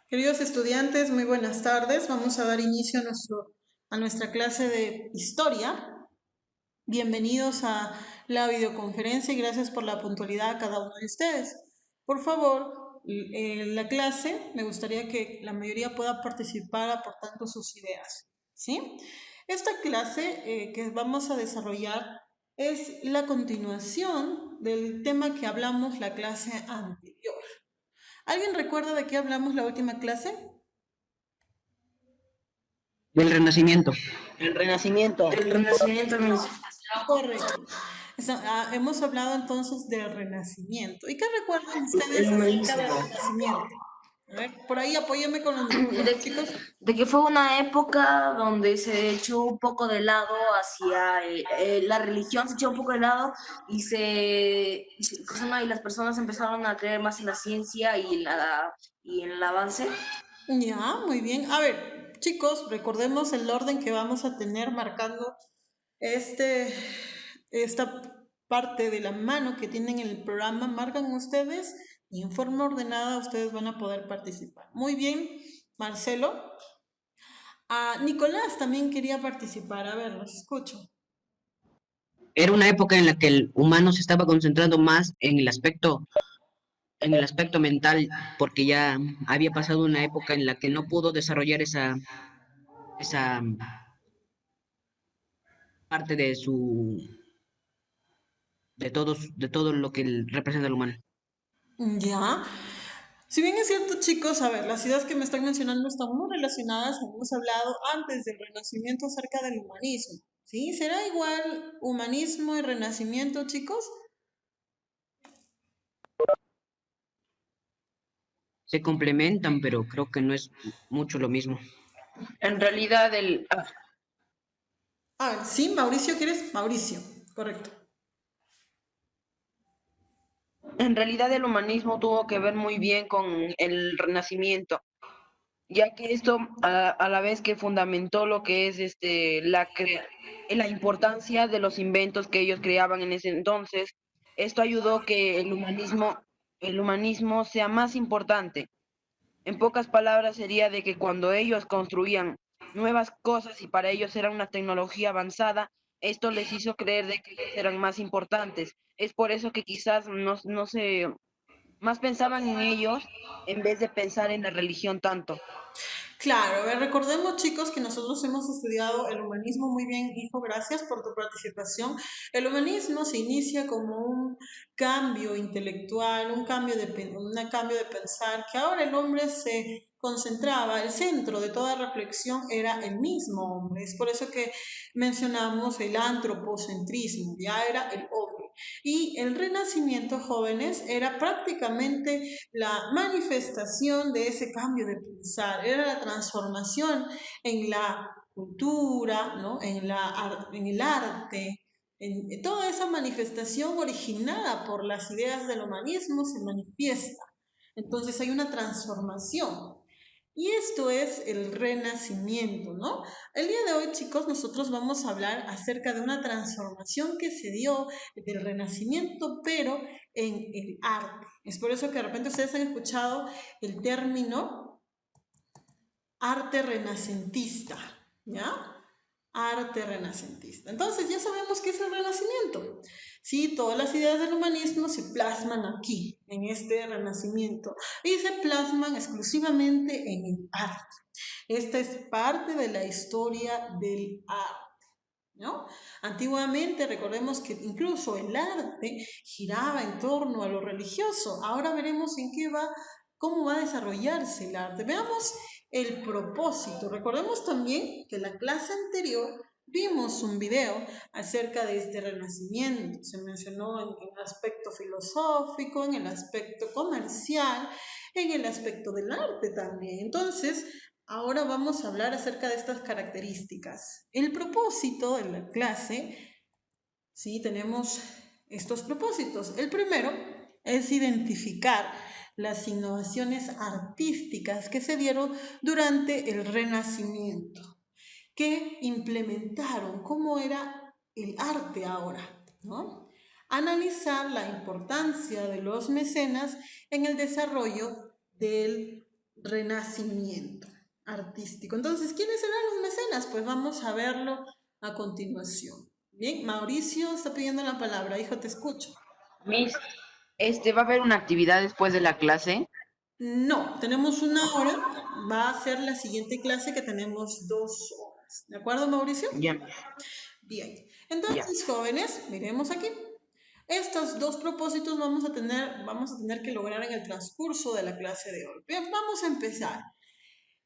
Queridos estudiantes, muy buenas tardes. Vamos a dar inicio a nuestra clase de historia. Bienvenidos a la videoconferencia y gracias por la puntualidad a cada uno de ustedes. Por favor, en la clase me gustaría que la mayoría pueda participar aportando sus ideas. ¿Sí? Esta clase que vamos a desarrollar es la continuación del tema que hablamos la clase anterior. ¿Alguien recuerda de qué hablamos la última clase? Del Renacimiento. El Renacimiento. El Renacimiento, Miss. Correcto. Hemos hablado entonces del Renacimiento. ¿Y qué recuerdan ustedes El acerca del humanismo. Renacimiento? A ver, por ahí apóyenme con los De, chicos. de que fue una época donde se echó un poco de lado hacia la religión, se echó un poco de lado y las personas empezaron a creer más en la ciencia y en el avance. Ya, muy bien. A ver, chicos, recordemos el orden que vamos a tener marcando este, esta parte de la mano que tienen en el programa. Marcan ustedes y en forma ordenada ustedes van a poder participar. Muy bien, Marcelo. Nicolás también quería participar. A ver, los escucho. Era una época en la que el humano se estaba concentrando más en el aspecto mental, porque ya había pasado una época en la que no pudo desarrollar esa parte de todo lo que representa el humano. Ya. Si bien es cierto, chicos, a ver, las ideas que me están mencionando están muy relacionadas. Hemos hablado antes del Renacimiento acerca del humanismo. ¿Sí? ¿Será igual humanismo y renacimiento, chicos? Se complementan, pero creo que no es mucho lo mismo. En realidad, A ver, sí, Mauricio, ¿quieres? Mauricio, correcto. En realidad el humanismo tuvo que ver muy bien con el Renacimiento, ya que esto a la vez que fundamentó lo que es la importancia de los inventos que ellos creaban en ese entonces. Esto ayudó que el humanismo sea más importante. En pocas palabras sería de que cuando ellos construían nuevas cosas y para ellos era una tecnología avanzada, esto les hizo creer de que ellos eran más importantes. Es por eso que quizás no se, más pensaban en ellos en vez de pensar en la religión tanto. Claro, a ver, recordemos chicos que nosotros hemos estudiado el humanismo muy bien, hijo, gracias por tu participación. El humanismo se inicia como un cambio intelectual, un cambio de pensar, que ahora el hombre se concentraba, el centro de toda reflexión era el mismo hombre. Es por eso que mencionamos el antropocentrismo, ya era el hombre. Y el renacimiento, jóvenes, era prácticamente la manifestación de ese cambio de pensar, era la transformación en la cultura, ¿no? En el arte, en toda esa manifestación originada por las ideas del humanismo se manifiesta. Entonces hay una transformación. Y esto es el renacimiento, ¿no? El día de hoy, chicos, nosotros vamos a hablar acerca de una transformación que se dio del renacimiento, pero en el arte. Es por eso que de repente ustedes han escuchado el término arte renacentista, ¿ya? Arte renacentista. Entonces ya sabemos qué es el renacimiento. Sí, todas las ideas del humanismo se plasman aquí, en este renacimiento, y se plasman exclusivamente en el arte. Esta es parte de la historia del arte. ¿No? Antiguamente, recordemos que incluso el arte giraba en torno a lo religioso. Ahora veremos en qué va, cómo va a desarrollarse el arte. Veamos el propósito. Recordemos también que en la clase anterior vimos un video acerca de este renacimiento. Se mencionó en el aspecto filosófico, en el aspecto comercial, en el aspecto del arte también. Entonces, ahora vamos a hablar acerca de estas características. El propósito de la clase, sí, tenemos estos propósitos. El primero es identificar las innovaciones artísticas que se dieron durante el Renacimiento, que implementaron cómo era el arte ahora, ¿no? Analizar la importancia de los mecenas en el desarrollo del Renacimiento artístico. Entonces, ¿quiénes eran los mecenas? Pues vamos a verlo a continuación. Bien, Mauricio está pidiendo la palabra. Hijo, te escucho. Miss, va a haber una actividad después de la clase. No, tenemos una hora. Va a ser la siguiente clase que tenemos 2 horas. ¿De acuerdo, Mauricio? Ya, Miss, Bien. ya. Entonces, jóvenes, miremos aquí. Estos dos propósitos vamos a tener que lograr en el transcurso de la clase de hoy. Bien, vamos a empezar.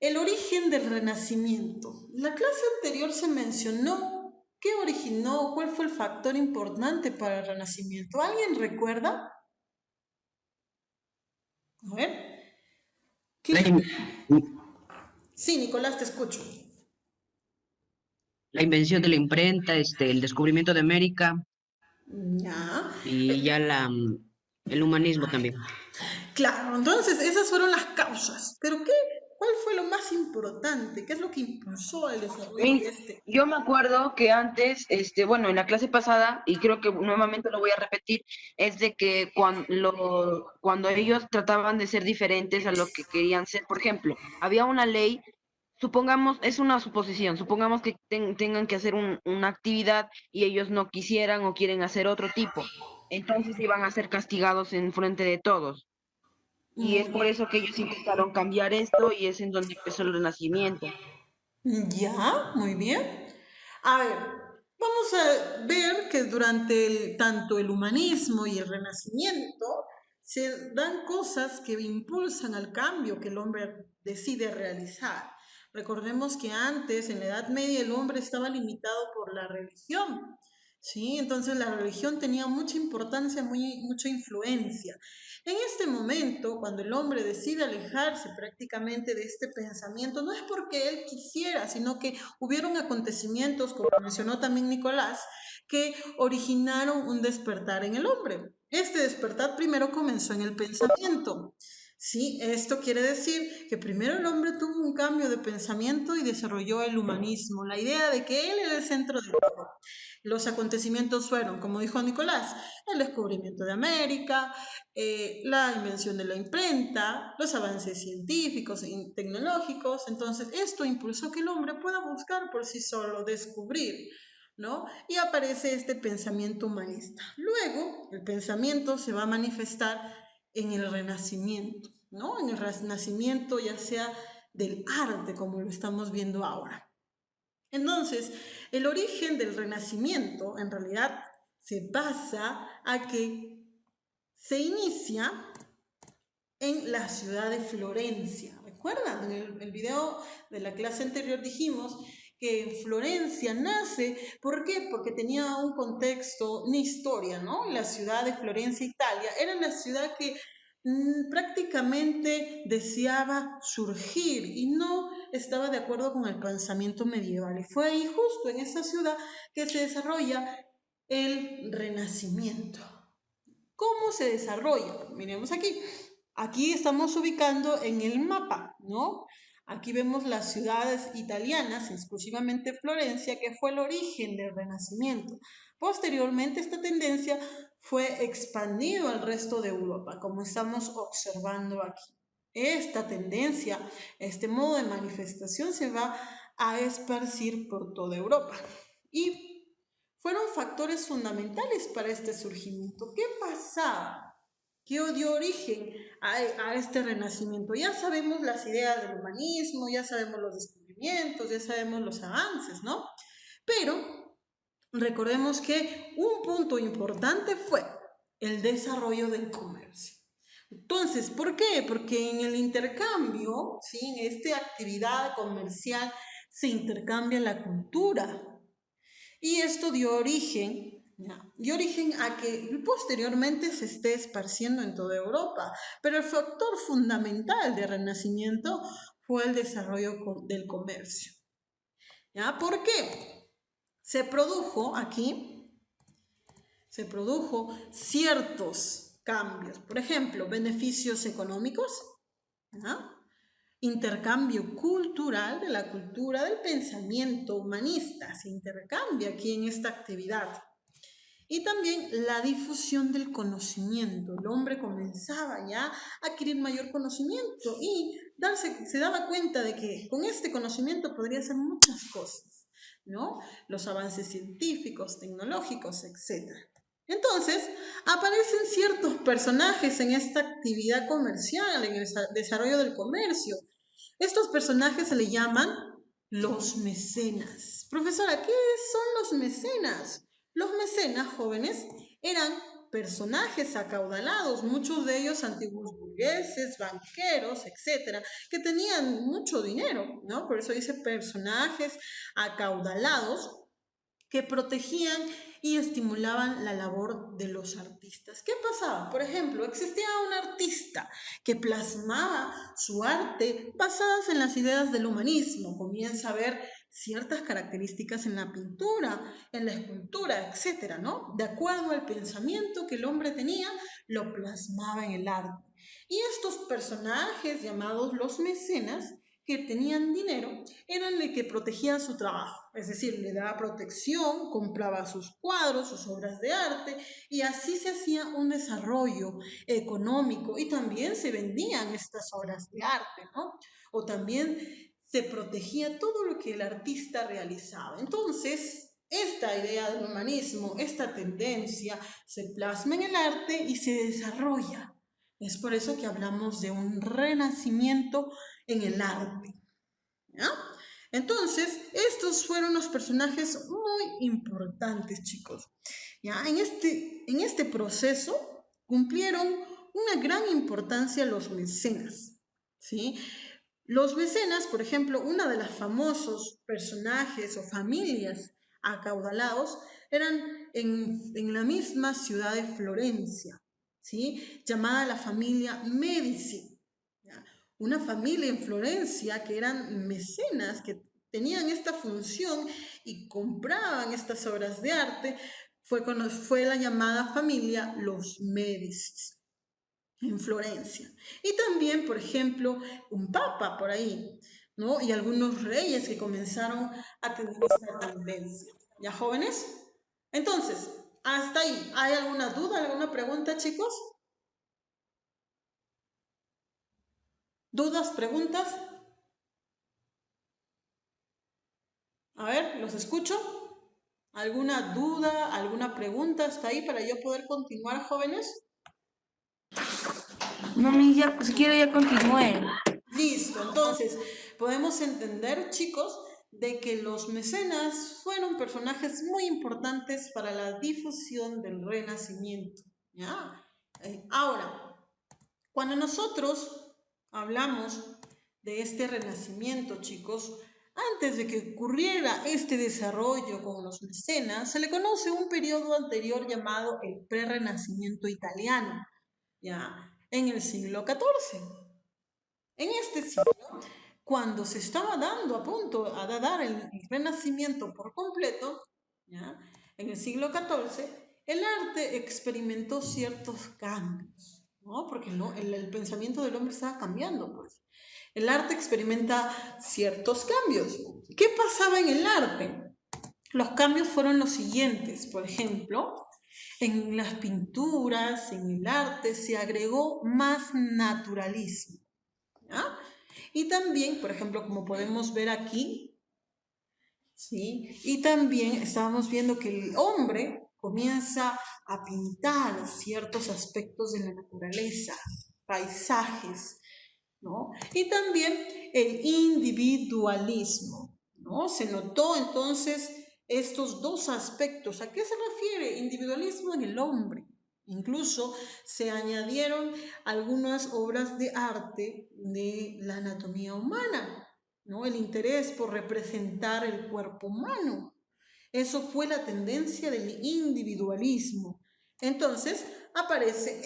El origen del Renacimiento. La clase anterior se mencionó qué originó, cuál fue el factor importante para el Renacimiento. ¿Alguien recuerda? A ver. ¿Qué La, fue? in- Sí, Nicolás, te escucho. la invención de la imprenta, el descubrimiento de América Ya. y ya el humanismo también. Claro, entonces esas fueron las causas. Pero ¿cuál fue lo más importante? ¿Qué es lo que impulsó el desarrollo Miss, de este? yo me acuerdo que antes, bueno, en la clase pasada, y creo que nuevamente lo voy a repetir, es de que cuando ellos trataban de ser diferentes a lo que querían ser, por ejemplo, había una ley, supongamos, es una suposición, supongamos que tengan que hacer una actividad y ellos no quisieran o quieren hacer otro tipo, entonces iban a ser castigados en frente de todos. Y es por eso que ellos intentaron cambiar esto y es en donde empezó el renacimiento. Ya, muy bien. A ver, vamos a ver que durante tanto el humanismo y el renacimiento se dan cosas que impulsan al cambio que el hombre decide realizar. Recordemos que antes, en la Edad Media, el hombre estaba limitado por la religión. ¿Sí? Entonces la religión tenía mucha importancia, mucha influencia. En este momento, cuando el hombre decide alejarse prácticamente de este pensamiento, no es porque él quisiera, sino que hubieron acontecimientos, como mencionó también Nicolás, que originaron un despertar en el hombre. Este despertar primero comenzó en el pensamiento. Sí, esto quiere decir que primero el hombre tuvo un cambio de pensamiento y desarrolló el humanismo, la idea de que él era el centro de todo. Los acontecimientos fueron, como dijo Nicolás, el descubrimiento de América, la invención de la imprenta, los avances científicos y tecnológicos. Entonces, esto impulsó que el hombre pueda buscar por sí solo, descubrir, ¿no? Y aparece este pensamiento humanista. Luego, el pensamiento se va a manifestar en el Renacimiento, ¿no? En el Renacimiento ya sea del arte, como lo estamos viendo ahora. Entonces, el origen del Renacimiento en realidad se basa a que se inicia en la ciudad de Florencia. ¿Recuerdan? En el video de la clase anterior dijimos que en Florencia nace, ¿por qué? Porque tenía un contexto, una historia, ¿no? La ciudad de Florencia, Italia, era la ciudad que prácticamente deseaba surgir y no estaba de acuerdo con el pensamiento medieval. Y fue ahí justo en esa ciudad que se desarrolla el Renacimiento. ¿Cómo se desarrolla? Miremos aquí. Aquí estamos ubicando en el mapa, ¿no? Aquí vemos las ciudades italianas, exclusivamente Florencia, que fue el origen del Renacimiento. Posteriormente, esta tendencia fue expandida al resto de Europa, como estamos observando aquí. Esta tendencia, este modo de manifestación se va a esparcir por toda Europa. Y fueron factores fundamentales para este surgimiento. ¿Qué pasaba? ¿Qué dio origen a este renacimiento? Ya sabemos las ideas del humanismo, ya sabemos los descubrimientos, ya sabemos los avances, ¿no? Pero recordemos que un punto importante fue el desarrollo del comercio. Entonces, ¿por qué? Porque en el intercambio, ¿sí? En esta actividad comercial se intercambia la cultura, y esto dio origen a que posteriormente se esté esparciendo en toda Europa. Pero el factor fundamental del Renacimiento fue el desarrollo del comercio. ¿Ya? ¿Por qué? Se produjo ciertos cambios. Por ejemplo, beneficios económicos, ¿ya? Intercambio cultural de la cultura del pensamiento humanista. Se intercambia aquí en esta actividad. Y también la difusión del conocimiento. El hombre comenzaba ya a adquirir mayor conocimiento y se daba cuenta de que con este conocimiento podría hacer muchas cosas, ¿no? Los avances científicos, tecnológicos, etc. Entonces, aparecen ciertos personajes en esta actividad comercial, en el desarrollo del comercio. Estos personajes se le llaman los mecenas. Profesora, ¿qué son los mecenas? Los mecenas, jóvenes, eran personajes acaudalados, muchos de ellos antiguos burgueses, banqueros, etcétera, que tenían mucho dinero, ¿no? Por eso dice personajes acaudalados que protegían y estimulaban la labor de los artistas. ¿Qué pasaba? Por ejemplo, existía un artista que plasmaba su arte basadas en las ideas del humanismo. Comienza a ver ciertas características en la pintura, en la escultura, etcétera, ¿no? De acuerdo al pensamiento que el hombre tenía, lo plasmaba en el arte. Y estos personajes llamados los mecenas que tenían dinero eran el que protegía su trabajo, es decir, le daba protección, compraba sus cuadros, sus obras de arte y así se hacía un desarrollo económico y también se vendían estas obras de arte, ¿no? O también se protegía todo lo que el artista realizaba. Entonces, esta idea del humanismo, esta tendencia, se plasma en el arte y se desarrolla. Es por eso que hablamos de un renacimiento en el arte. ¿Ya? Entonces, estos fueron los personajes muy importantes, chicos. ¿Ya? En este proceso cumplieron una gran importancia los mecenas. ¿Sí? Los mecenas, por ejemplo, una de las famosos personajes o familias acaudalados eran en la misma ciudad de Florencia, ¿sí? Llamada la familia Medici. ¿Ya? Una familia en Florencia que eran mecenas, que tenían esta función y compraban estas obras de arte, fue la llamada familia los Medici en Florencia. Y también, por ejemplo, un papa por ahí, ¿no? Y algunos reyes que comenzaron a tener esta tendencia. ¿Ya, jóvenes? Entonces, hasta ahí, ¿hay alguna duda, alguna pregunta, chicos? ¿Dudas, preguntas? A ver, los escucho. ¿Alguna duda, alguna pregunta hasta ahí para yo poder continuar, jóvenes? No, ya, si quiere ya continúe. Listo, entonces podemos entender, chicos, de que los mecenas fueron personajes muy importantes para la difusión del Renacimiento. ¿Ya? Ahora, cuando nosotros hablamos de este Renacimiento, chicos, antes de que ocurriera este desarrollo con los mecenas, se le conoce un periodo anterior llamado el Prerrenacimiento italiano, ¿ya? En el siglo XIV. En este siglo, cuando se estaba dando a punto a dar el Renacimiento por completo, ¿ya? En el siglo XIV, el arte experimentó ciertos cambios, ¿no? Porque el pensamiento del hombre estaba cambiando, pues. El arte experimenta ciertos cambios. ¿Qué pasaba en el arte? Los cambios fueron los siguientes, por ejemplo, en las pinturas, en el arte, se agregó más naturalismo. ¿Ya? Y también, por ejemplo, como podemos ver aquí, ¿sí? Y también estábamos viendo que el hombre comienza a pintar ciertos aspectos de la naturaleza, paisajes, ¿no? Y también el individualismo, ¿no? Se notó entonces estos dos aspectos. ¿A qué se refiere? Individualismo en el hombre. Incluso se añadieron algunas obras de arte de la anatomía humana, ¿no? El interés por representar el cuerpo humano. Eso fue la tendencia del individualismo. Entonces aparece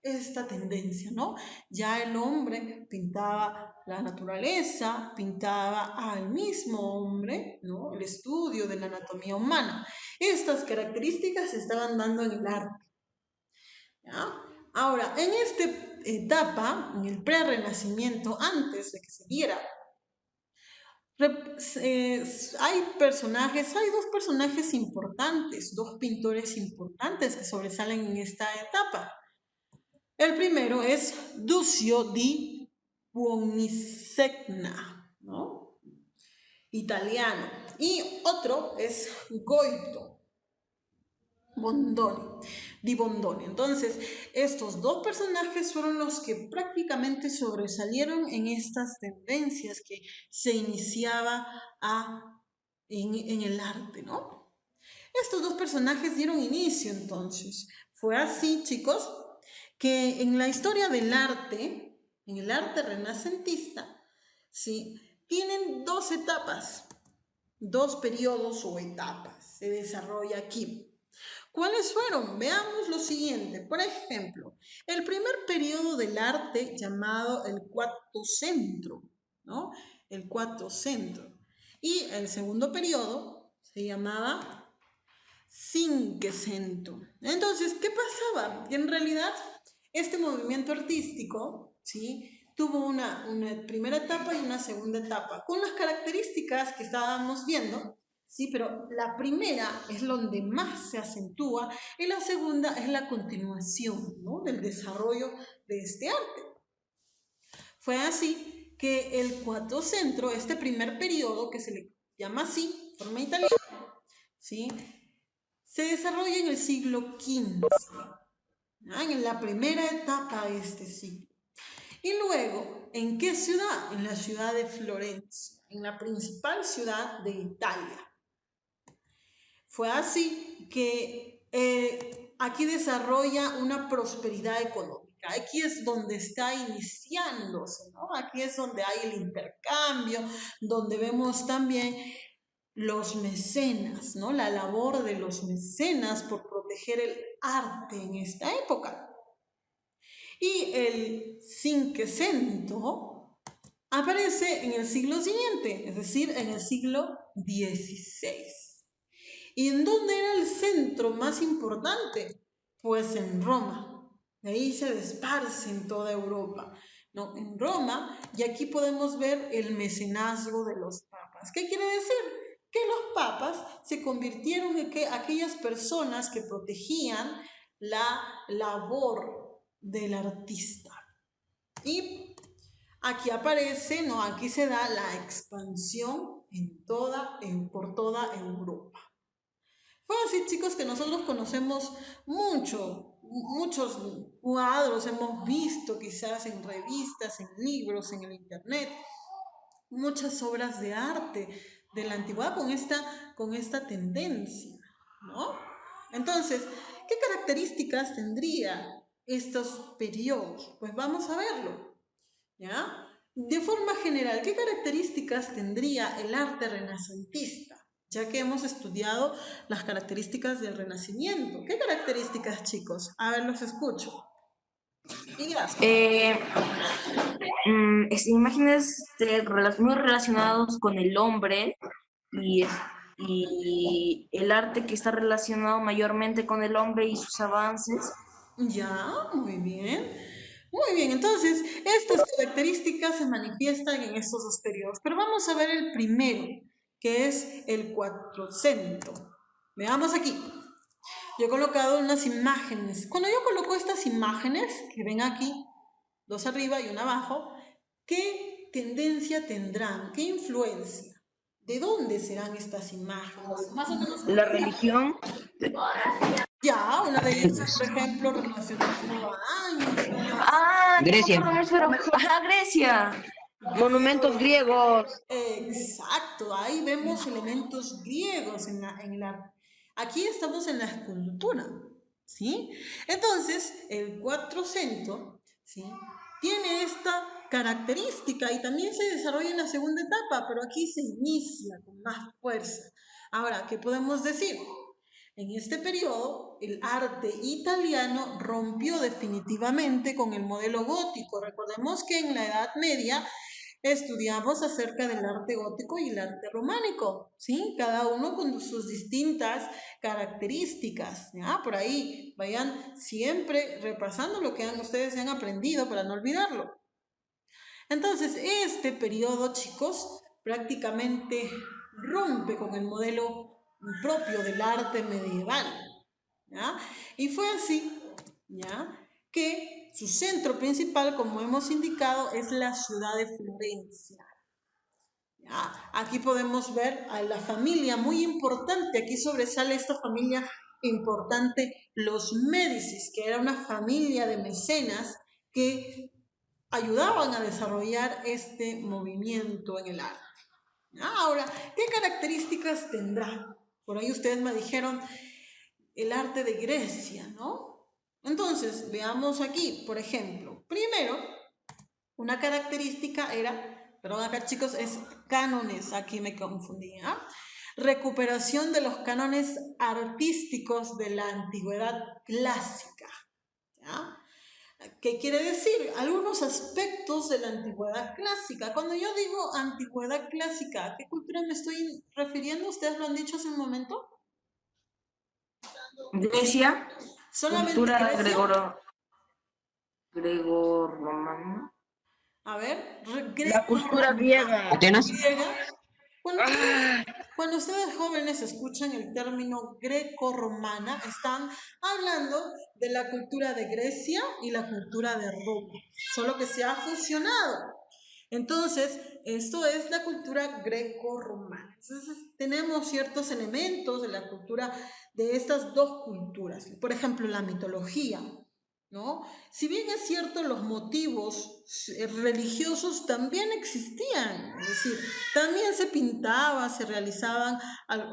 esta tendencia, ¿no? Ya el hombre pintaba la naturaleza, pintaba al mismo hombre, ¿no? El estudio de la anatomía humana. Estas características se estaban dando en el arte. ¿Ya? Ahora, en esta etapa, en el prerrenacimiento, antes de que se diera Hay dos personajes importantes, dos pintores importantes que sobresalen en esta etapa. El primero es Duccio di Buonisegna, ¿no? Italiano. Y otro es Goito di Bondone. Entonces, estos dos personajes fueron los que prácticamente sobresalieron en estas tendencias que se iniciaba en el arte, ¿no? Estos dos personajes dieron inicio entonces. Fue así, chicos, que en la historia del arte, en el arte renacentista, ¿sí? Tienen dos etapas, dos periodos o etapas. Se desarrolla aquí. ¿Cuáles fueron? Veamos lo siguiente. Por ejemplo, el primer periodo del arte llamado el Quattrocento, ¿no? El Quattrocento. Y el segundo periodo se llamaba Cinquecento. Entonces, ¿qué pasaba? En realidad, este movimiento artístico, ¿sí? Tuvo una primera etapa y una segunda etapa, con las características que estábamos viendo, ¿sí? Pero la primera es donde más se acentúa y la segunda es la continuación, ¿no? Del desarrollo de este arte. Fue así que el Quattrocento, este primer periodo, que se le llama así, forma italiana, ¿sí? Se desarrolla en el siglo XV, en la primera etapa de este siglo. Y luego, ¿en qué ciudad? En la ciudad de Florencia, en la principal ciudad de Italia. Fue así que aquí desarrolla una prosperidad económica. Aquí es donde está iniciándose, ¿no? Aquí es donde hay el intercambio, donde vemos también los mecenas, ¿no? La labor de los mecenas por proteger el arte en esta época. Y el Cinquecento aparece en el siglo siguiente, es decir, en el siglo XVI. ¿Y en dónde era el centro más importante? Pues en Roma. De ahí se desparce en toda Europa, ¿no? En Roma, y aquí podemos ver el mecenazgo de los papas. ¿Qué quiere decir? Que los papas se convirtieron en aquellas personas que protegían la labor del artista. Y aquí aparece, ¿no? Aquí se da la expansión por toda Europa. Fue así, chicos, que nosotros conocemos muchos cuadros, hemos visto quizás en revistas, en libros, en el internet, muchas obras de arte de la antigüedad con esta tendencia, ¿no? Entonces, ¿qué características tendría estos periodos? Pues vamos a verlo, ¿ya? De forma general, ¿qué características tendría el arte renacentista? Ya que hemos estudiado las características del Renacimiento. ¿Qué características, chicos? A ver, los escucho. Imágenes muy relacionados con el hombre y el arte que está relacionado mayormente con el hombre y sus avances. Ya, muy bien. Muy bien, entonces estas características se manifiestan en estos dos periodos. Pero vamos a ver el primero, que es el Quattrocento. Veamos aquí. Yo he colocado unas imágenes. Cuando yo coloco estas imágenes, que ven aquí, dos arriba y una abajo, ¿qué tendencia tendrán? ¿Qué influencia? ¿De dónde serán estas imágenes? Más o menos. La religión, Ya, una de ellas, por ejemplo, relacionada a años. Ah, ya me Grecia. acuerdo mucho, pero ajá, Grecia. monumentos griegos. Exacto, ahí vemos elementos griegos en la. Aquí estamos en la escultura, ¿sí? Entonces, el Quattrocento, ¿sí? Tiene esta característica y también se desarrolla en la segunda etapa, pero aquí se inicia con más fuerza. Ahora, ¿qué podemos decir? En este periodo, el arte italiano rompió definitivamente con el modelo gótico. Recordemos que en la Edad Media estudiamos acerca del arte gótico y el arte románico, ¿sí? Cada uno con sus distintas características, ¿ya? Por ahí vayan siempre repasando lo que ustedes han aprendido para no olvidarlo. Entonces, este periodo, chicos, prácticamente rompe con el modelo propio del arte medieval, ¿ya? Y fue así, ¿ya?, que su centro principal, como hemos indicado, es la ciudad de Florencia. ¿Ya? Aquí podemos ver a la familia muy importante, aquí sobresale esta familia importante, los Médicis, que era una familia de mecenas que ayudaban a desarrollar este movimiento en el arte. Ahora, ¿qué características tendrá? Por ahí ustedes me dijeron el arte de Grecia, ¿no? Entonces, veamos aquí, por ejemplo, primero, una característica era, perdón acá chicos, es cánones, aquí me confundí, ¿ah? Recuperación de los cánones artísticos de la antigüedad clásica, ¿ya? ¿Qué quiere decir? Algunos aspectos de la antigüedad clásica. Cuando yo digo antigüedad clásica, ¿a qué cultura me estoy refiriendo? ¿Ustedes lo han dicho hace un momento? Grecia, ¿Solamente cultura Grecia? greco-romana. A ver, La cultura greco-romana. griega. Atenas. Griega. Cuando ustedes, Ah, cuando ustedes jóvenes escuchan el término greco-romana, están hablando de la cultura de Grecia y la cultura de Roma, solo que se ha fusionado. Entonces, esto es la cultura greco-romana. Entonces, tenemos ciertos elementos de la cultura de estas dos culturas. Por ejemplo, la mitología, ¿no? Si bien es cierto, los motivos religiosos también existían, es decir, también se pintaba, se realizaban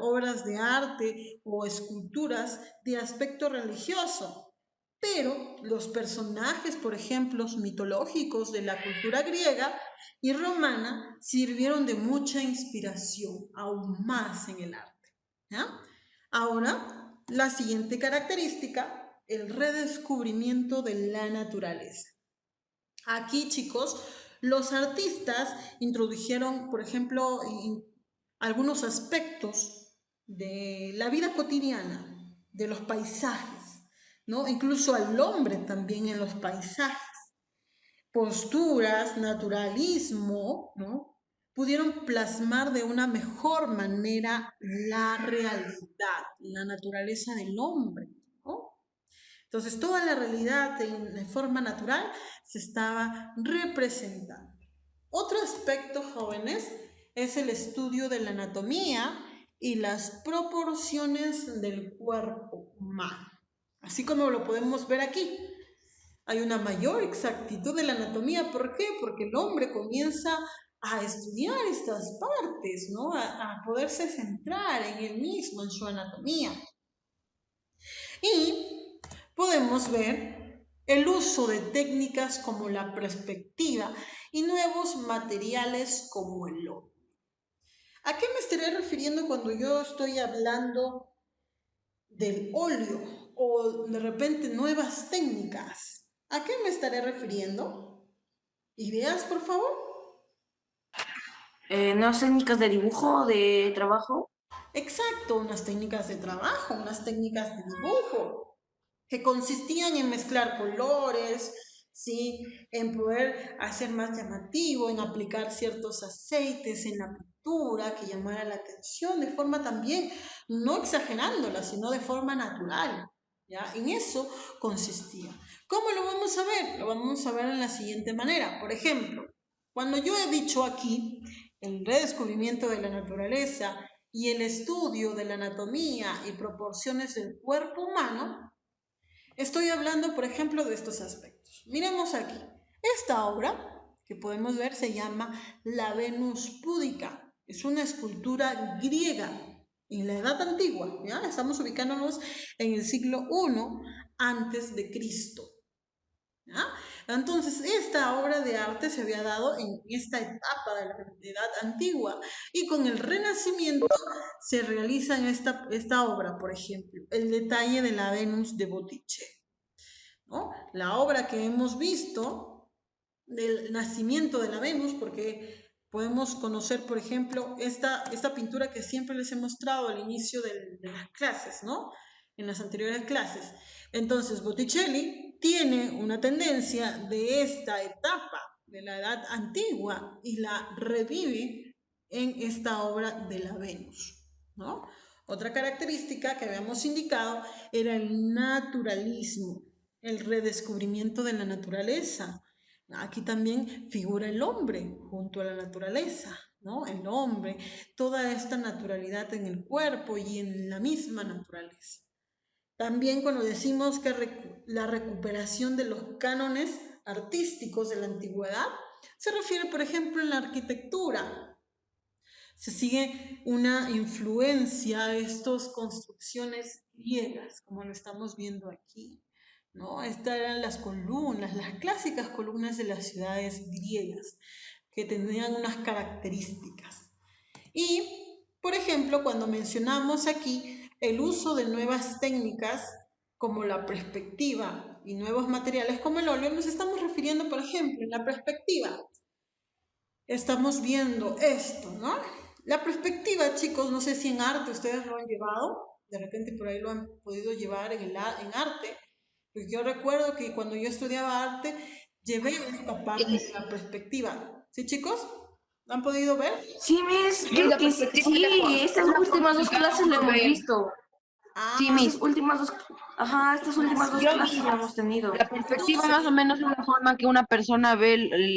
obras de arte o esculturas de aspecto religioso, pero los personajes, por ejemplo, mitológicos de la cultura griega y romana sirvieron de mucha inspiración, aún más en el arte, ¿ya? Ahora, la siguiente característica, el redescubrimiento de la naturaleza. Aquí, chicos, los artistas introdujeron, por ejemplo, algunos aspectos de la vida cotidiana, de los paisajes, ¿no? Incluso al hombre también en los paisajes. Posturas, naturalismo, ¿no?, pudieron plasmar de una mejor manera la realidad, la naturaleza del hombre, ¿no? Entonces, toda la realidad de forma natural se estaba representando. Otro aspecto, jóvenes, es el estudio de la anatomía y las proporciones del cuerpo humano. Así como lo podemos ver aquí, hay una mayor exactitud de la anatomía. ¿Por qué? Porque el hombre comienza a estudiar estas partes, ¿no? A poderse centrar en él mismo, en su anatomía. Y podemos ver el uso de técnicas como la perspectiva y nuevos materiales como el óleo. ¿A qué me estaré refiriendo cuando yo estoy hablando del óleo o de repente nuevas técnicas? ¿A qué me estaré refiriendo? ¿Ideas, por favor? ¿Nuevas técnicas de dibujo, de trabajo? Exacto, unas técnicas de trabajo, unas técnicas de dibujo, que consistían en mezclar colores, ¿sí?, en poder hacer más llamativo, en aplicar ciertos aceites en la pintura que llamara la atención, de forma también, no exagerándola, sino de forma natural, ¿ya? En eso consistía. ¿Cómo lo vamos a ver? Lo vamos a ver en la siguiente manera. Por ejemplo, cuando yo he dicho aquí el redescubrimiento de la naturaleza y el estudio de la anatomía y proporciones del cuerpo humano, estoy hablando, por ejemplo, de estos aspectos. Miremos aquí. Esta obra que podemos ver se llama La Venus Púdica. Es una escultura griega en la Edad Antigua, ¿ya? Estamos ubicándonos en el siglo I antes de Cristo, ¿ya? Entonces, esta obra de arte se había dado en esta etapa de la Edad Antigua y con el Renacimiento se realiza en esta obra, por ejemplo, el detalle de la Venus de Botticelli, ¿no? La obra que hemos visto del nacimiento de la Venus, porque podemos conocer, por ejemplo, esta pintura que siempre les he mostrado al inicio de las clases, ¿no? En las anteriores clases. Entonces, Botticelli tiene una tendencia de esta etapa de la Edad Antigua y la revive en esta obra de la Venus, ¿no? Otra característica que habíamos indicado era el naturalismo, el redescubrimiento de la naturaleza. Aquí también figura el hombre junto a la naturaleza, ¿no? El hombre, toda esta naturalidad en el cuerpo y en la misma naturaleza. También cuando decimos que la recuperación de los cánones artísticos de la antigüedad, se refiere, por ejemplo, en la arquitectura. Se sigue una influencia de estas construcciones griegas, como lo estamos viendo aquí, ¿no? Estas eran las columnas, las clásicas columnas de las ciudades griegas, que tenían unas características. Y, por ejemplo, cuando mencionamos aquí el uso de nuevas técnicas como la perspectiva y nuevos materiales como el óleo, nos estamos refiriendo, por ejemplo, en la perspectiva. Estamos viendo esto, ¿no? La perspectiva, chicos, no sé si en arte ustedes lo han llevado, de repente por ahí lo han podido llevar en arte, pues yo recuerdo que cuando yo estudiaba arte, llevé esta parte de la perspectiva. ¿Sí, chicos? ¿Lo han podido ver? Sí, Miss, Sí, creo la que perspectiva sí, estas últimas dos clases lo hemos ver. visto. Sí, Ah, Estas Miss. últimas dos, ajá, estas últimas dos Yo, clases lo hemos tenido. la perspectiva entonces, más o menos es la forma que una persona ve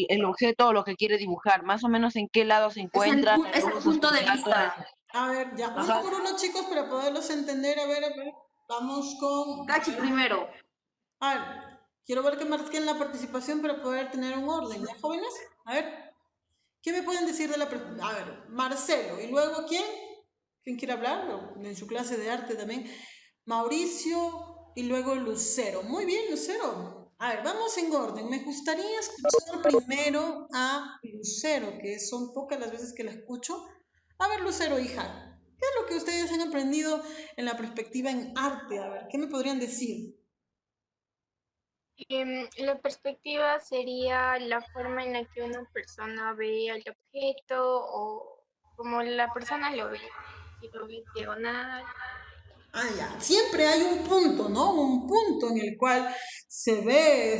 el objeto o lo que quiere dibujar, más o menos en qué lado se encuentra, la Es el luz, punto de oscuridad, todo vista. eso. a ver, ya, uno Ajá. por uno, chicos, para poderlos entender, a ver, vamos con... Gachi primero. A ver, quiero ver que marquen la participación para poder tener un orden, ¿ya, jóvenes? A ver, ¿qué me pueden decir de la... A ver, Marcelo, ¿y luego quién? ¿Quién quiere hablar? O en su clase de arte también. Mauricio y luego Lucero. Muy bien, Lucero. A ver, vamos en orden. Me gustaría escuchar primero a Lucero, que son pocas las veces que la escucho. A ver, Lucero, hija, ¿qué es lo que ustedes han aprendido en la perspectiva en arte? A ver, ¿qué me podrían decir? La perspectiva sería la forma en la que una persona ve al objeto o como la persona lo ve, si lo ve diagonal. Ah, ya. Siempre hay un punto, ¿no? Un punto en el cual se ve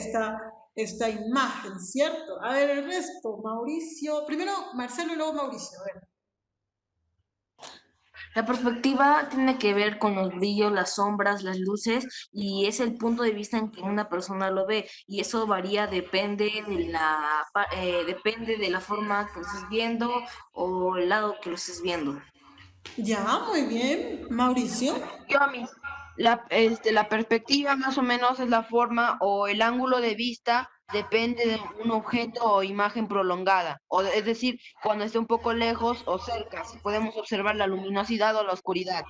esta imagen, ¿cierto? A ver, el resto, Mauricio, primero Marcelo y luego Mauricio, a ver. La perspectiva tiene que ver con los brillos, las sombras, las luces y es el punto de vista en que una persona lo ve y eso varía, depende de la forma que lo estés viendo o el lado que lo estés viendo. Ya, muy bien. Mauricio. Yo a mí, la perspectiva más o menos es la forma o el ángulo de vista depende de un objeto o imagen prolongada, es decir, cuando esté un poco lejos o cerca, si podemos observar la luminosidad o la oscuridad,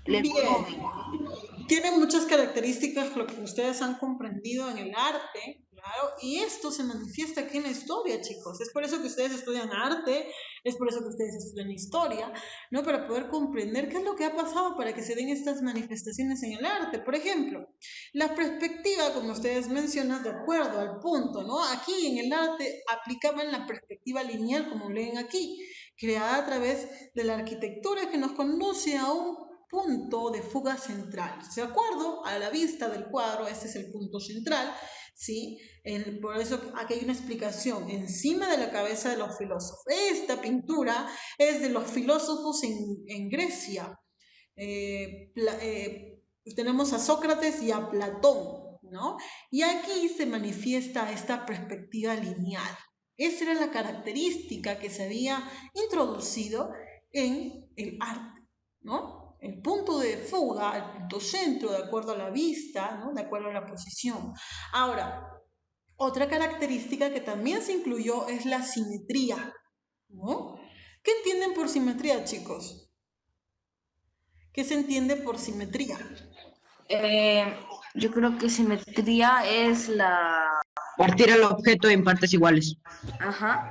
el volumen. Bien. Tiene muchas características lo que ustedes han comprendido en el arte, claro, y esto se manifiesta aquí en la historia, chicos. Es por eso que ustedes estudian arte, es por eso que ustedes estudian historia, ¿no? Para poder comprender qué es lo que ha pasado para que se den estas manifestaciones en el arte. Por ejemplo, la perspectiva, como ustedes mencionan, de acuerdo al punto, ¿no? Aquí en el arte aplicaban la perspectiva lineal, como leen aquí, creada a través de la arquitectura que nos conduce a un punto de fuga central. De acuerdo a la vista del cuadro, este es el punto central, ¿sí? Por eso aquí hay una explicación, encima de la cabeza de los filósofos. Esta pintura es de los filósofos en Grecia. Tenemos a Sócrates y a Platón, ¿no? Y aquí se manifiesta esta perspectiva lineal. Esa era la característica que se había introducido en el arte, ¿no? El punto de fuga, el punto centro, de acuerdo a la vista, ¿no? De acuerdo a la posición. Ahora, otra característica que también se incluyó es la simetría, ¿no? ¿Qué entienden por simetría, chicos? ¿Qué se entiende por simetría? Yo creo que simetría es Partir el objeto en partes iguales. ajá,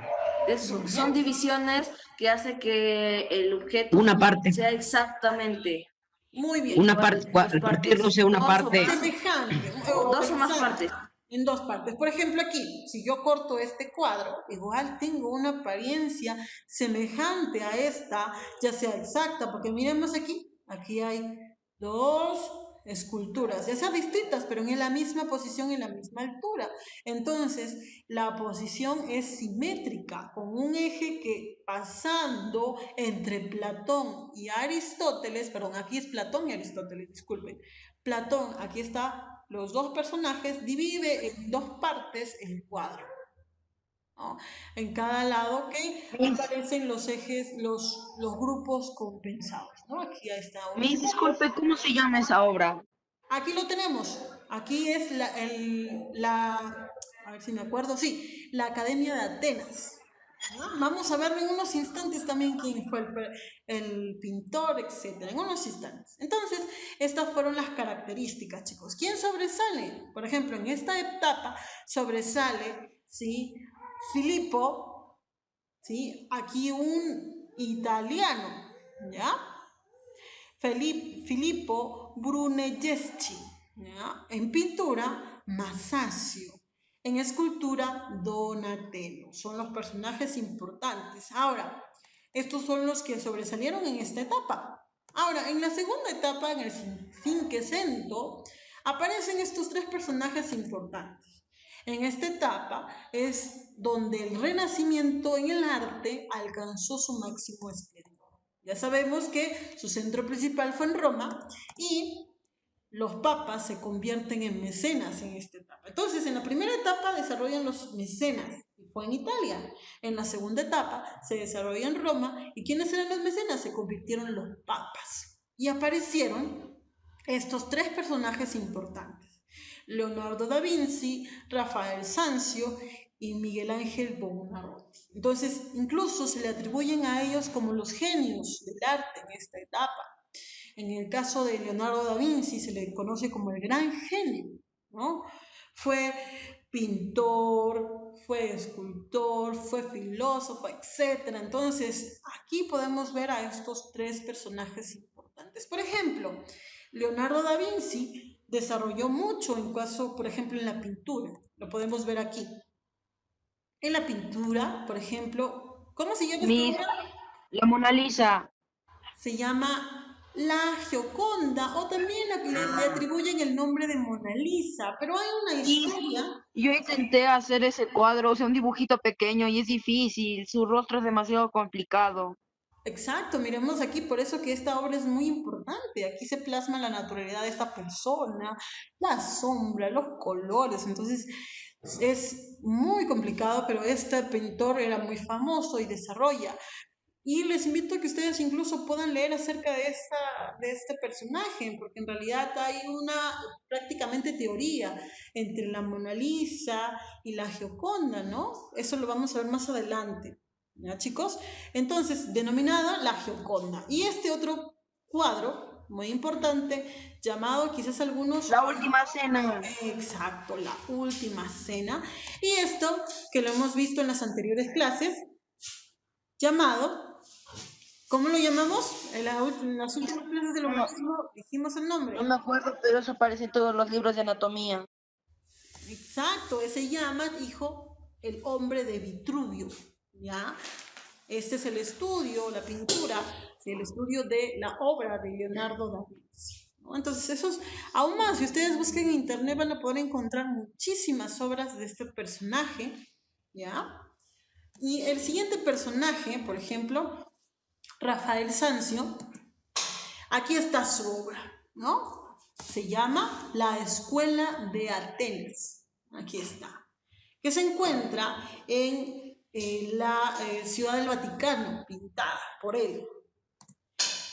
son divisiones que hace que el objeto Una parte. sea exactamente Muy bien. Una igual parte, en dos partirlo sea una dos parte. Semejante. o dos o más exacto, partes. en dos partes. Por ejemplo, aquí, si yo corto este cuadro, igual tengo una apariencia semejante a esta, ya sea exacta, porque miremos aquí, aquí hay dos esculturas, ya sea distintas, pero en la misma posición, en la misma altura. Entonces, la posición es simétrica, con un eje que pasando entre Platón y Aristóteles, perdón, aquí es Platón y Aristóteles, disculpen. Platón, aquí está los dos personajes, divide en dos partes el cuadro, ¿no? En cada lado que aparecen los ejes, los grupos compensados, ¿no? Aquí está un Miss, ejemplo. disculpe, ¿cómo se llama esa obra? Aquí lo tenemos. Aquí es a ver si me acuerdo, sí, la Academia de Atenas. ¿No? Vamos a verlo en unos instantes también quién fue el pintor, etcétera, en unos instantes. Entonces, estas fueron las características, chicos. ¿Quién sobresale? Por ejemplo, en esta etapa sobresale, ¿sí? Filippo, ¿sí? Aquí un italiano, ¿ya? Filippo Brunelleschi, ¿ya? En pintura, Masaccio. En escultura, Donatello. Son los personajes importantes. Ahora, estos son los que sobresalieron en esta etapa. Ahora, en la segunda etapa, en el Cinquecento, aparecen estos tres personajes importantes. En esta etapa es donde el Renacimiento en el arte alcanzó su máximo esplendor. Ya sabemos que su centro principal fue en Roma y los papas se convierten en mecenas en esta etapa. Entonces, en la primera etapa desarrollan los mecenas, y fue en Italia. En la segunda etapa se desarrolla en Roma, y ¿quiénes eran los mecenas? Se convirtieron los papas. Y aparecieron estos tres personajes importantes: Leonardo da Vinci, Rafael Sanzio y Miguel Ángel Buonarroti. Entonces, incluso se le atribuyen a ellos como los genios del arte en esta etapa. En el caso de Leonardo da Vinci se le conoce como el gran genio, ¿no? Fue pintor, fue escultor, fue filósofo, etc. Entonces, aquí podemos ver a estos tres personajes importantes. Por ejemplo, Leonardo da Vinci desarrolló mucho en caso, por ejemplo, en la pintura. Lo podemos ver aquí. En la pintura, por ejemplo, ¿cómo se llama esta Miss, obra? la Mona Lisa. Se llama La Gioconda, o también le atribuyen el nombre de Mona Lisa, pero hay una Miss, historia. yo intenté hacer ese cuadro, o sea, un dibujito pequeño y es difícil, su rostro es demasiado complicado. Exacto, miremos aquí, por eso que esta obra es muy importante. Aquí se plasma la naturalidad de esta persona, la sombra, los colores. Entonces es muy complicado, pero este pintor era muy famoso y desarrolla. Y les invito a que ustedes incluso puedan leer acerca de este personaje, porque en realidad hay una prácticamente teoría entre la Mona Lisa y la Gioconda, ¿no? Eso lo vamos a ver más adelante, ¿ya, chicos? Entonces, denominada la Gioconda. Y este otro cuadro, muy importante, llamado quizás algunos... La última cena. Exacto, la última cena. Y esto, que lo hemos visto en las anteriores clases, llamado, ¿cómo lo llamamos? En las últimas clases del No, humanismo dijimos el nombre. no me acuerdo, pero eso aparece en todos los libros de anatomía. Exacto, ese llama, hijo, el hombre de Vitruvio, ¿ya? Este es el estudio, la pintura, el estudio de la obra de Leonardo da Vinci, ¿no? Entonces, esos, aún más, si ustedes buscan en internet van a poder encontrar muchísimas obras de este personaje, ¿ya? Y el siguiente personaje, por ejemplo, Rafael Sanzio, aquí está su obra, ¿no? Se llama La Escuela de Atenas. Aquí está. Que se encuentra en la Ciudad del Vaticano, pintada por él.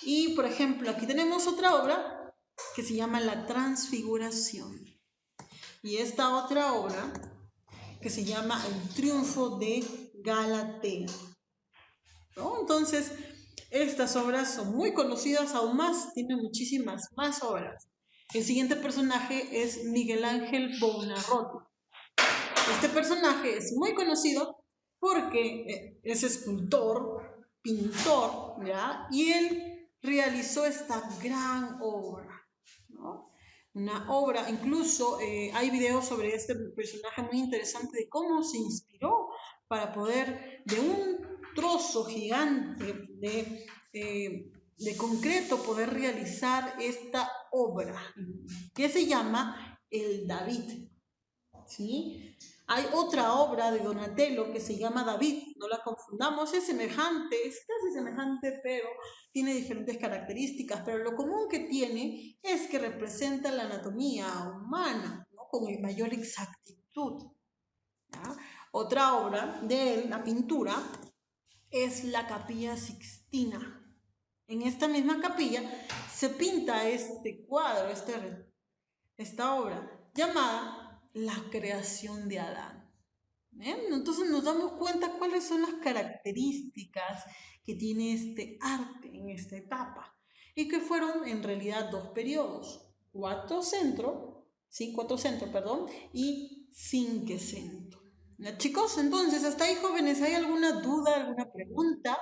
Y, por ejemplo, aquí tenemos otra obra que se llama La Transfiguración. Y esta otra obra que se llama El Triunfo de Galatea, ¿no? Entonces, estas obras son muy conocidas, aún más, tienen muchísimas más obras. El siguiente personaje es Miguel Ángel Buonarroti. Este personaje es muy conocido porque es escultor, pintor, ¿ya? Y él realizó esta gran obra, ¿no? Una obra, incluso hay videos sobre este personaje muy interesante de cómo se inspiró para poder de un trozo gigante de concreto poder realizar esta obra que se llama el David, ¿sí? Hay otra obra de Donatello que se llama David, no la confundamos, es semejante, es casi semejante, pero tiene diferentes características, pero lo común que tiene es que representa la anatomía humana, ¿no? Con mayor exactitud, ¿ya? Otra obra de él, la pintura, es la Capilla Sixtina. En esta misma capilla se pinta este cuadro, esta obra llamada La creación de Adán. ¿Bien? Entonces nos damos cuenta cuáles son las características que tiene este arte en esta etapa y que fueron en realidad dos periodos, Quattrocento, sí, Quattrocento, perdón, y Cinquecento. ¿Ya, chicos? Entonces, hasta ahí, jóvenes, ¿hay alguna duda, alguna pregunta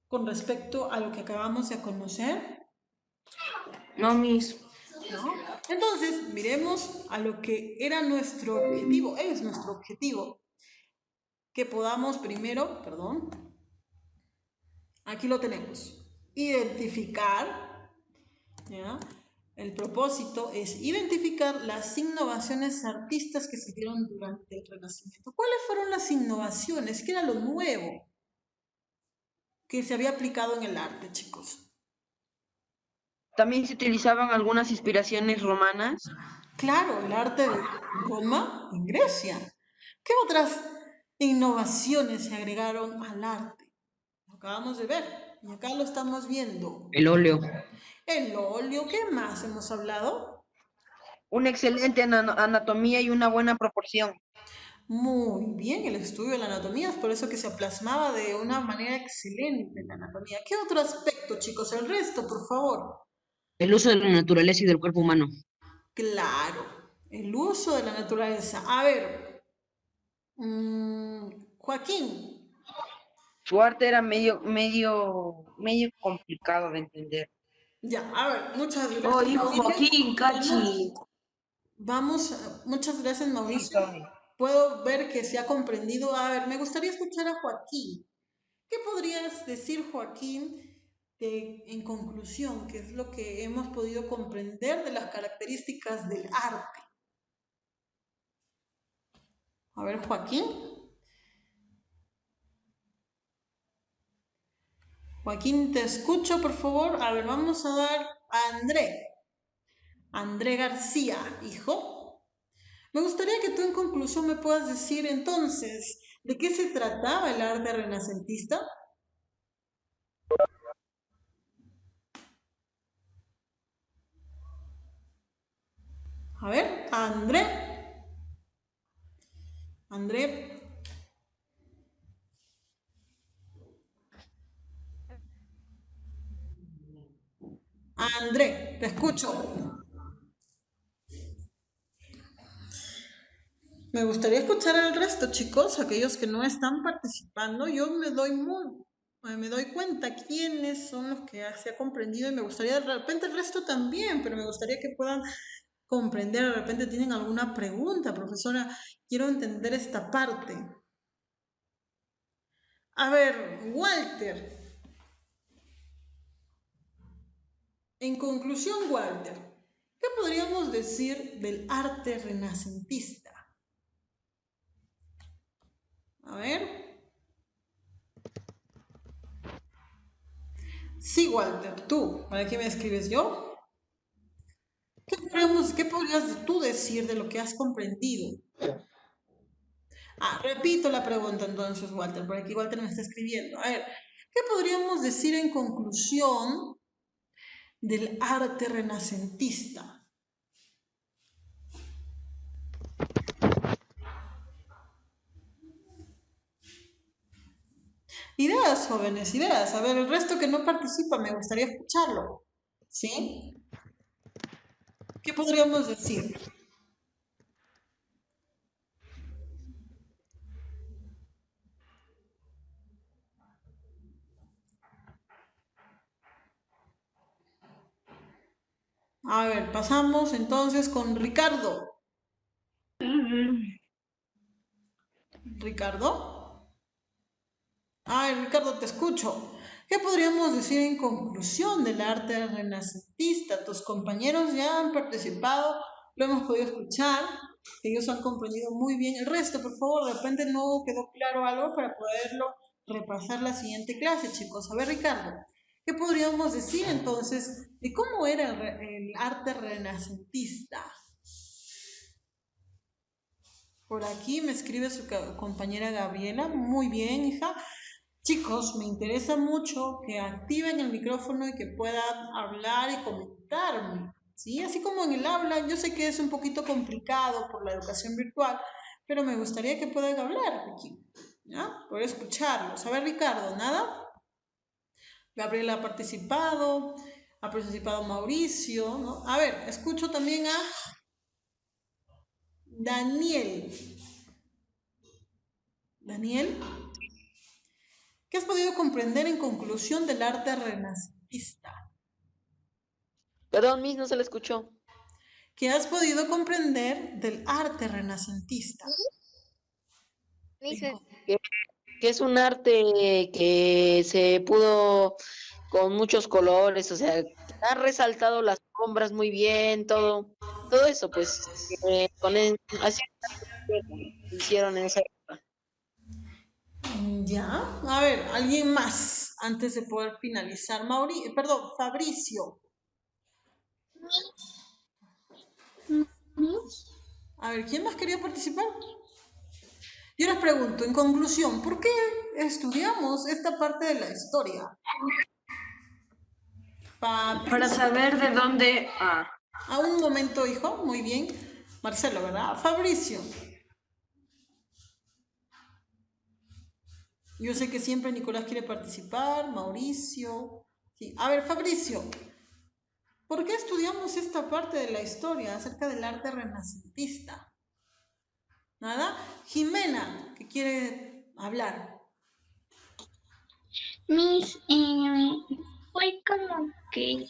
con respecto a lo que acabamos de conocer? No, Miss. ¿No? Entonces, miremos a lo que era nuestro objetivo, es nuestro objetivo, que podamos primero, perdón, aquí lo tenemos, identificar, ¿ya? El propósito es identificar las innovaciones artísticas que se dieron durante el Renacimiento. ¿Cuáles fueron las innovaciones? ¿Qué era lo nuevo que se había aplicado en el arte, chicos? También se utilizaban algunas inspiraciones romanas. Claro, el arte de Roma en Grecia. ¿Qué otras innovaciones se agregaron al arte? Lo acabamos de ver y acá lo estamos viendo. El óleo. El óleo, ¿qué más hemos hablado? Una excelente anatomía y una buena proporción. Muy bien, el estudio de la anatomía, es por eso que se plasmaba de una manera excelente la anatomía. ¿Qué otro aspecto, chicos? El resto, por favor. El uso de la naturaleza y del cuerpo humano. Claro, el uso de la naturaleza. A ver, Joaquín. Su arte era medio complicado de entender. Ya, a ver, muchas Oh, gracias, hijo Mauricio. Joaquín, Cachi. Muchas gracias, Sí, Mauricio. Tony. Puedo ver que se ha comprendido. A ver, me gustaría escuchar a Joaquín. ¿Qué podrías decir, Joaquín, en conclusión, qué es lo que hemos podido comprender de las características del arte? A ver, Joaquín. Joaquín, te escucho, por favor. A ver, vamos a dar a André. André García, hijo. Me gustaría que tú en conclusión me puedas decir entonces, ¿de qué se trataba el arte renacentista? A ver, André. André. André, te escucho. Me gustaría escuchar al resto, chicos, aquellos que no están participando. Yo me doy cuenta quiénes son los que se ha comprendido y me gustaría de repente el resto también, pero me gustaría que puedan comprender. De repente tienen alguna pregunta, profesora. Quiero entender esta parte. A ver, Walter. En conclusión, Walter, ¿qué podríamos decir del arte renacentista? A ver. Sí, Walter, tú, ¿para qué me escribes yo? ¿Qué podrías tú decir de lo que has comprendido? Ah, repito la pregunta entonces, Walter, por aquí Walter me está escribiendo. A ver, ¿qué podríamos decir en conclusión del arte renacentista? Ideas, jóvenes, ideas. A ver, el resto que no participa, me gustaría escucharlo. ¿Sí? ¿Qué podríamos decir? A ver, pasamos entonces con Ricardo. Ricardo. Ay, Ricardo, te escucho. ¿Qué podríamos decir en conclusión del arte renacentista? Tus compañeros ya han participado, lo hemos podido escuchar, ellos han comprendido muy bien. El resto, por favor, de repente no quedó claro algo para poderlo repasar la siguiente clase, chicos. A ver, Ricardo, ¿qué podríamos decir entonces de cómo era el arte renacentista? Por aquí me escribe su compañera Gabriela. Muy bien, hija. Chicos, me interesa mucho que activen el micrófono y que puedan hablar y comentarme, ¿sí? Así como en el aula, yo sé que es un poquito complicado por la educación virtual, pero me gustaría que puedan hablar aquí, ¿ya? Poder escucharlos. A ver, Ricardo, ¿nada? Gabriela ha participado Mauricio, ¿no? A ver, escucho también a Daniel. Daniel, ¿qué has podido comprender en conclusión del arte renacentista? Perdón, Miss, no se le escuchó. ¿Qué has podido comprender del arte renacentista? Dice, Que, que es un arte que se pudo con muchos colores, o sea, ha resaltado las sombras muy bien, todo eso, pues, así hicieron en esa época. Ya, a ver, alguien más antes de poder finalizar. Perdón, Fabricio. A ver, ¿quién más quería participar? Yo les pregunto, en conclusión, ¿por qué estudiamos esta parte de la historia? Para saber de dónde... A un momento, hijo, muy bien. Marcelo, ¿verdad? Fabricio. Yo sé que siempre Nicolás quiere participar, Mauricio. Sí. A ver, Fabricio, ¿por qué estudiamos esta parte de la historia acerca del arte renacentista? ¿Nada? Jimena, que quiere hablar. Mis, fue como que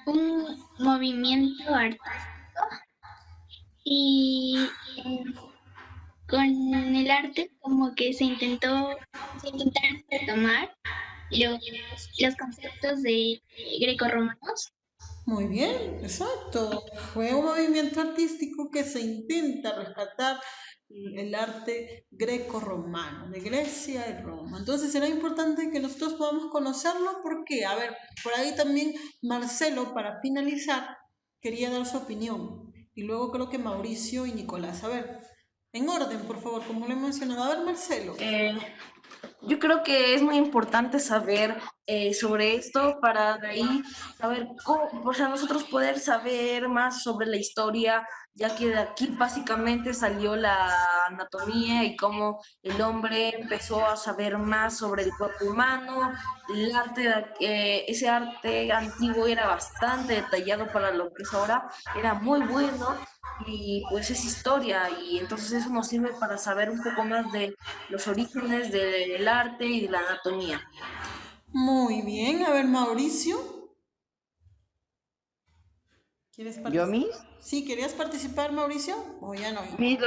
un movimiento artístico y con el arte como que se intentaron retomar los conceptos de grecorromanos. Muy bien, exacto. Fue un movimiento artístico que se intenta rescatar el arte greco-romano, de Grecia y Roma. Entonces será importante que nosotros podamos conocerlo porque, a ver, por ahí también Marcelo, para finalizar, quería dar su opinión. Y luego creo que Mauricio y Nicolás. A ver, en orden, por favor, como lo he mencionado. A ver, Marcelo. Yo creo que es muy importante saber sobre esto para de ahí saber cómo, o sea, nosotros poder saber más sobre la historia, ya que de aquí básicamente salió la anatomía y cómo el hombre empezó a saber más sobre el cuerpo humano, el arte, ese arte antiguo era bastante detallado para lo que es ahora, era muy bueno y pues es historia y entonces eso nos sirve para saber un poco más de los orígenes del arte y de la anatomía. Muy bien. A ver, Mauricio. ¿Quieres ¿Yo, participar? Miss? Sí, ¿querías participar, Mauricio? O ya no. Miss,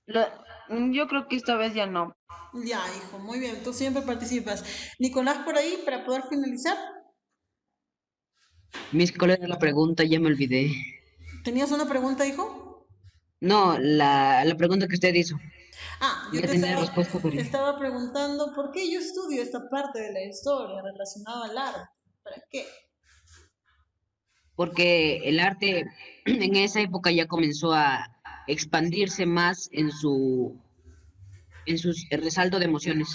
yo creo que esta vez ya no. Ya, hijo, muy bien, tú siempre participas. Nicolás, por ahí, para poder finalizar. Mis colegas, la pregunta ya me olvidé. ¿Tenías una pregunta, hijo? No, la pregunta que usted hizo. Ah, yo Ya tenía la respuesta, pero estaba preguntando por qué yo estudio esta parte de la historia relacionada al arte. ¿Para qué? porque el arte en esa época ya comenzó a expandirse más en sus resalto de emociones.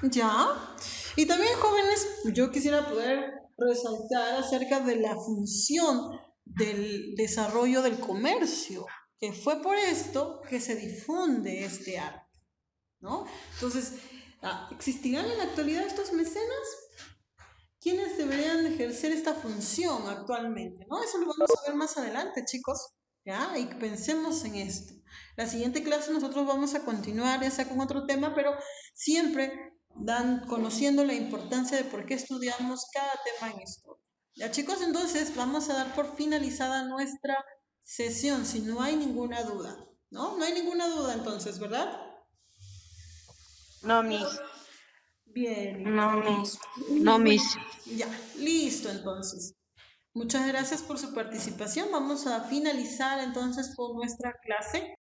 Ya. Y también, jóvenes, yo quisiera poder resaltar acerca de la función del desarrollo del comercio, que fue por esto que se difunde este arte, ¿no? Entonces, ¿existirán en la actualidad estos mecenas? ¿Quiénes deberían ejercer esta función actualmente? ¿No? Eso lo vamos a ver más adelante, chicos. ¿Ya? Y pensemos en esto. La siguiente clase nosotros vamos a continuar, ya sea con otro tema, pero siempre conociendo la importancia de por qué estudiamos cada tema en esto. Ya, chicos, entonces vamos a dar por finalizada nuestra sesión, si no hay ninguna duda. ¿No? No hay ninguna duda entonces, ¿verdad? No, Miss. Bien. Bien. No, Miss. No, Miss. Ya, listo entonces. Muchas gracias por su participación. Vamos a finalizar entonces con nuestra clase.